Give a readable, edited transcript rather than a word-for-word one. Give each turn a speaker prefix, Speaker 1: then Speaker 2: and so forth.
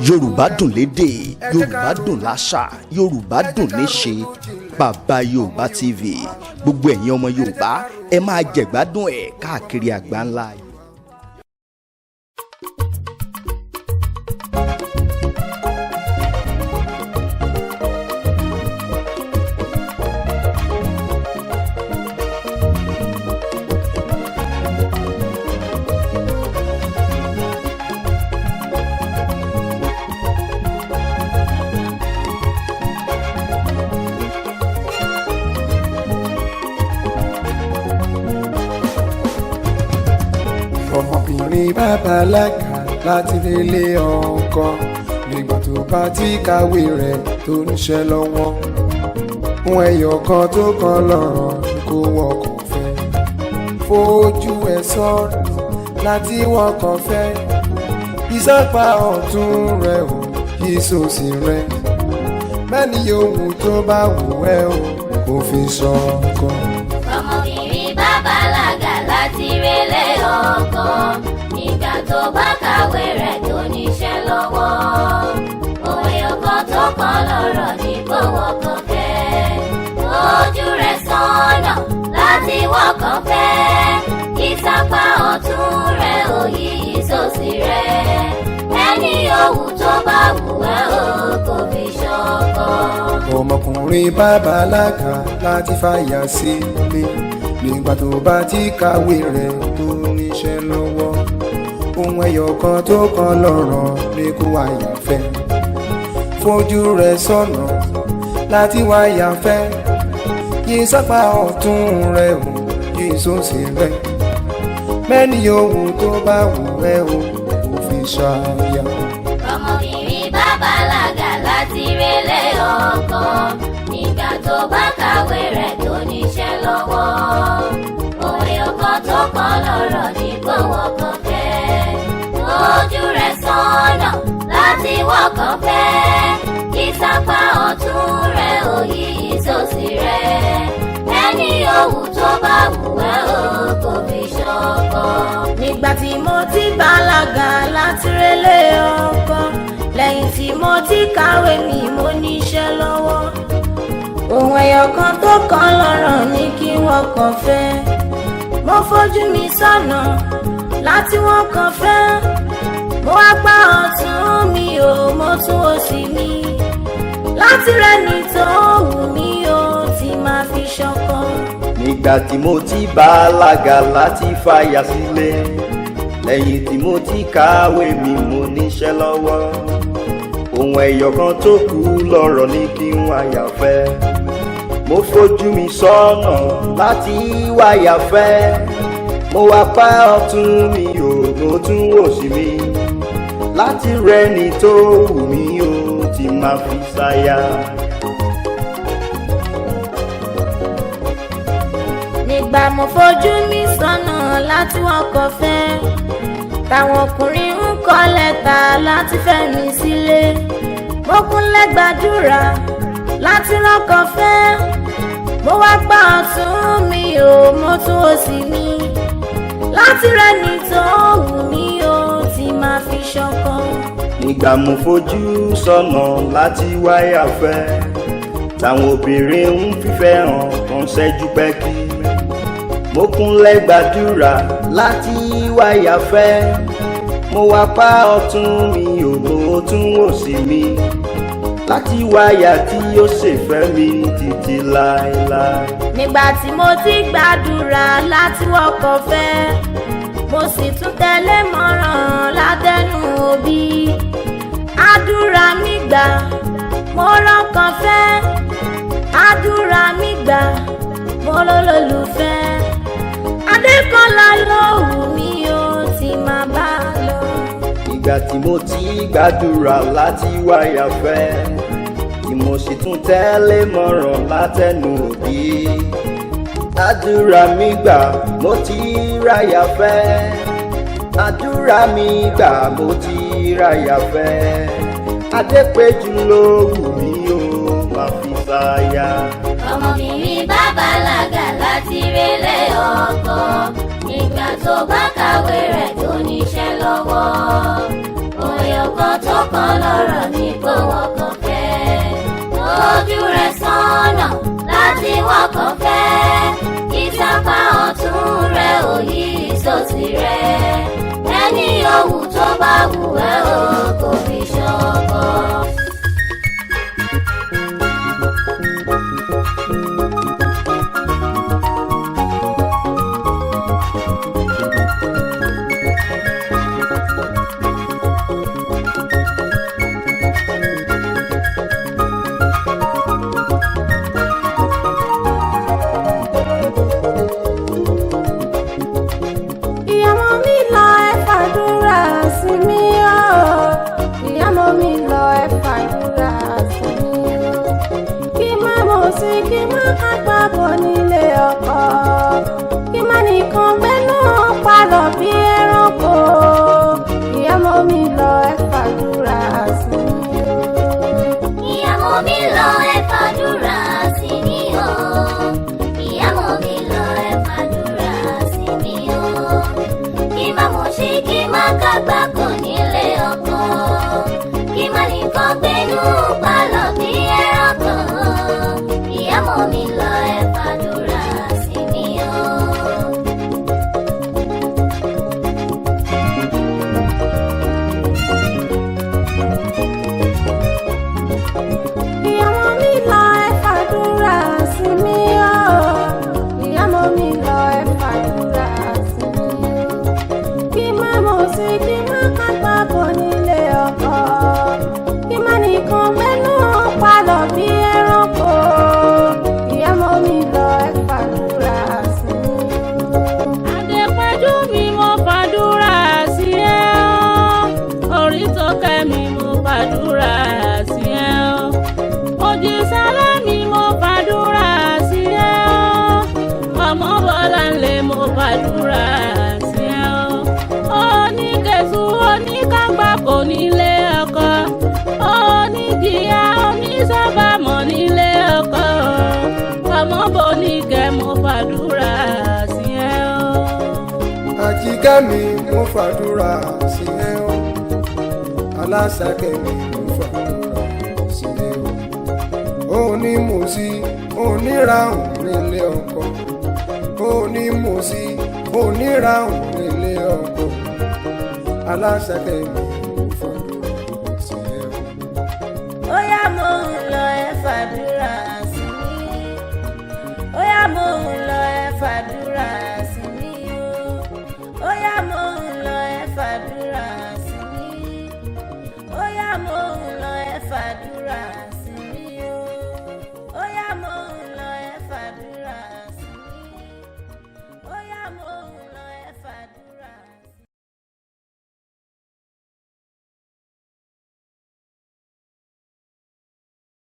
Speaker 1: Yorùbá dùn lédè, Yorùbá dùn láṣà, Yorùbá dùn níṣe. Bàbá Yorùbá TV, gbogbo ẹ̀yin ọmọ Yorùbá ẹ máa jẹ̀gbádùn ẹ̀ káàkiri àgbáńlá.
Speaker 2: ọmọbìnrin bàbálágà láti délé ọkọ nígbà tó bá ti kàwé rẹ̀ tó níṣẹ́ lọ́wọ́. ohun ẹyọ kan tó kàn lọ́rọ̀ kó wọkọ̀ fẹ́, fojú ẹ̀ sọ̀rọ̀ láti wọkọ̀ fẹ́. ìsápá ọ̀tún rẹ̀ ò yí sòsì rẹ̀, bẹ́ẹ̀ni yòówù tó bá wù ẹ́ ò kò fi ṣọkọ.
Speaker 3: ọmọbìnrin bàbálágà láti relé ọkọ nígbà tó bá kàwé rẹ̀ tó níṣẹ́ lọ́wọ́. òwe ọkọ tó kàn lọ́rọ̀ ní kó wọkọ̀ fẹ́, ojú rẹ̀ sọ́nà láti wọkọ̀ fẹ́. ìsapá ọ̀tún rẹ̀ ò yí sòsì rẹ̀, ẹni yòówù tó bá wù ẹ́ ò kò fi ṣọkọ.
Speaker 2: ọmọkùnrin bàbálágà láti fàyà sílé nígbà tó bá ti kàwé rẹ̀ tó níṣẹ́ lọ́wọ́. ohun ẹyọ kan tó kàn lọ́rọ̀ ní kó wáyà fẹ́, fojú rẹ̀ sọ́nà láti wáyà fẹ́. yí sápá ọ̀tún rẹ̀ ò yí sósì rẹ̀, mẹ́ni yòówù tó bá wù ẹ́ ò kò fi ṣàyà.
Speaker 3: ọmọbìnrin bàbálágà láti relé ọkọ nígbà tó bá kàwé rẹ̀ tó níṣẹ́ lọ́wọ́. òwe ọkọ tó kàn lọ́rọ̀ ní kó wọkọ̀ fẹ́, ojú rẹ̀ sọ́nà láti wọkọ̀ fẹ́. ìsapá ọ̀tún rẹ̀ ò yí sòsì rẹ̀, ẹni yòówù tó bá wù ẹ́ ò kò fi ṣọkọ.
Speaker 4: nígbà tí mo ti bàlágà láti relé ọkọ, lẹ́yìn tí mo ti kàwé mi mo níṣẹ́ lọ́wọ́. ohun ẹyọ kan tó kàn lọ́rọ̀ ní kí wọ́n kàn fẹ́, mo fojú mi sọ́nà láti wọ́n kàn fẹ́. mo wá pa ọ̀tún mi ò, mo tún òsì mi láti rẹ́ni tó wù mí ó ti máa fi ṣọkọ.
Speaker 1: Nígbà tí mo ti bàlágà láti fàyà sílé, lẹ́yìn tí mo ti kàwé mi mo níṣẹ́ lọ́wọ́. ohun ẹyọ kan tó kù lọ́rọ̀ ní kí n wáyà fẹ́, mo fojú mi sọ́nà láti wáyà fẹ́. mo wá pa ọ̀tún mi ò, mo tún òsì mi láti rẹ́ni tó wù mí ó ti máa fi ṣáyà.
Speaker 4: nígbà mo fojú mi sọ́nà láti wọkọ̀ fẹ́, táwọn ọkùnrin ń kọ lẹ́tà láti fẹ́ mi sílé. mo kúnlẹ̀ gbàdúrà láti rọ́kọ̀ fẹ́, mo wá pa ọ̀tún mi ò, mo tún òsì mi láti rẹ́ni tó wù mí ó ti máa fi ṣọkọ.
Speaker 1: nígbà mo fojú sọ́nà láti wáyà fẹ́, táwọn obìnrin ń fífẹ́ hàn kan ṣẹ́jú pẹ́kí. mo kúnlẹ̀ gbàdúrà láti wáyà fẹ́, mo wá pa ọ̀tún mi ò, mo tún òsì mi láti wáyà tí ó ṣèfẹ́ mi títí láéláé.
Speaker 4: nígbà tí mo ti gbàdúrà láti wọkọ̀ fẹ́, mo sì tún tẹ̀lé mọ̀ràn látẹnu òbí. àdúrà mi gbà, mo rọ́kàn fẹ́. àdúrà mi gbà, mo lólùfẹ́. Adékọ́lá ló wù mí ó ti máa bá lọ.
Speaker 1: Ìgbà tí mo ti gbàdúrà láti wáyà fẹ́, tí mo sì tún tẹ̀lé mọ̀ràn látẹnu òbí. àdúrà mi gbà, mo ti ráyà fẹ́. àdúrà mi gbà, mo ti ráyà fẹ́. Adépéjú ló wù mí ó máa fi ṣáyà.
Speaker 3: ọmọbìnrin bàbálágà láti relé ọkọ nígbà tó bá kàwé rẹ̀ tó níṣẹ́ lọ́wọ́. òye ọkọ tó sí kí má kágbá kò nílé ọkọ, kí má nìkan gbénú pálọ̀ bí ẹran kan. Ìyá mọ̀ mi lọ ẹ fàdúrà sí mi o.
Speaker 4: Ìyá mọ̀ mi lọ ẹ fàdúrà sí mi o. Ìyá mọ̀ mi lọ ẹ fàdúrà sí mi o. Kí má mọ̀ sí kí má kápá kò nílé ọkọ, kí má nìkan gbénú pálọ̀ bí ẹranko. Ìyá mọ̀ mi lọ ẹ fàdúrà sí mi o. Adépẹ́jú mi mo fàdúrà sí ẹ o. Orí tó kẹ́ mi mo fàdúrà sí ẹ o. Òjísàlẹ̀ mi mo fàdúrà sí ẹ o. Ọmọ Bọ́láńlé mo fàdúrà sí ẹ o. Oníkẹ̀sù oníkàgbà kò nílé ọkọ, oníjìyà onísọ́bàmọ̀ nílé ọkọ. Ọmọ Bóníkẹ́ mo fàdúrà sí ẹ o.
Speaker 2: Àjíkẹ́ mi mo fàdúrà sí ẹ o. Aláṣàkẹ́ mi mo fàdúrà sí ẹ o. Onímọ̀sí oníràhùn nílé ọkọ, onímọ̀sí oníràhùn nílé ọkọ. Aláṣàkẹ́ mi